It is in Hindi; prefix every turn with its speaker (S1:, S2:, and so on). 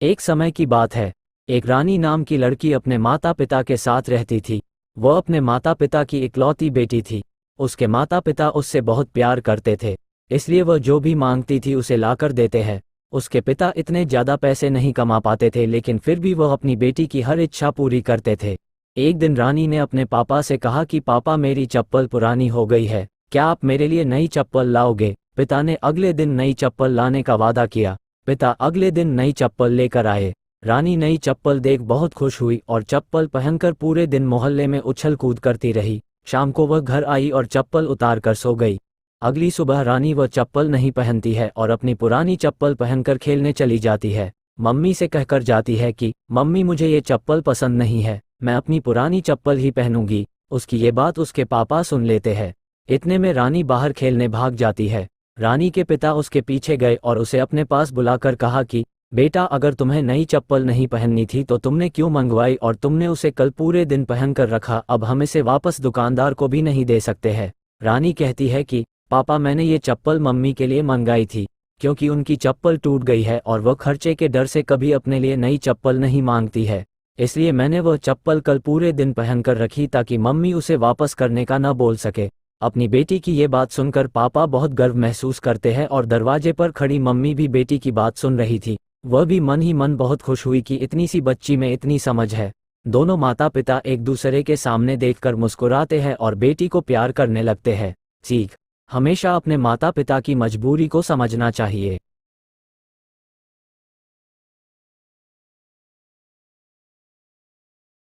S1: एक समय की बात है। एक रानी नाम की लड़की अपने माता पिता के साथ रहती थी। वह अपने माता पिता की इकलौती बेटी थी। उसके माता पिता उससे बहुत प्यार करते थे, इसलिए वह जो भी मांगती थी उसे लाकर देते हैं। उसके पिता इतने ज़्यादा पैसे नहीं कमा पाते थे, लेकिन फिर भी वह अपनी बेटी की हर इच्छा पूरी करते थे। एक दिन रानी ने अपने पापा से कहा कि पापा, मेरी चप्पल पुरानी हो गई है, क्या आप मेरे लिए नई चप्पल लाओगे? पिता ने अगले दिन नई चप्पल लाने का वादा किया। पिता अगले दिन नई चप्पल लेकर आए। रानी नई चप्पल देख बहुत खुश हुई और चप्पल पहनकर पूरे दिन मोहल्ले में उछल कूद करती रही। शाम को वह घर आई और चप्पल उतार कर सो गई। अगली सुबह रानी वह चप्पल नहीं पहनती है और अपनी पुरानी चप्पल पहनकर खेलने चली जाती है। मम्मी से कहकर जाती है कि मम्मी, मुझे ये चप्पल पसंद नहीं है, मैं अपनी पुरानी चप्पल ही पहनूंगी। उसकी ये बात उसके पापा सुन लेते हैं। इतने में रानी बाहर खेलने भाग जाती है। रानी के पिता उसके पीछे गए और उसे अपने पास बुलाकर कहा कि बेटा, अगर तुम्हें नई चप्पल नहीं पहननी थी तो तुमने क्यों मंगवाई, और तुमने उसे कल पूरे दिन पहनकर रखा, अब हम इसे वापस दुकानदार को भी नहीं दे सकते हैं। रानी कहती है कि पापा, मैंने ये चप्पल मम्मी के लिए मंगाई थी, क्योंकि उनकी चप्पल टूट गई है और वह खर्चे के डर से कभी अपने लिए नई चप्पल नहीं मांगती है, इसलिए मैंने वह चप्पल कल पूरे दिन पहनकर रखी ताकि मम्मी उसे वापस करने का न बोल सके। अपनी बेटी की ये बात सुनकर पापा बहुत गर्व महसूस करते हैं और दरवाजे पर खड़ी मम्मी भी बेटी की बात सुन रही थी। वह भी मन ही मन बहुत खुश हुई कि इतनी सी बच्ची में इतनी समझ है। दोनों माता पिता एक दूसरे के सामने देखकर मुस्कुराते हैं और बेटी को प्यार करने लगते हैं। सीख: हमेशा अपने माता पिता की मजबूरी को समझना चाहिए।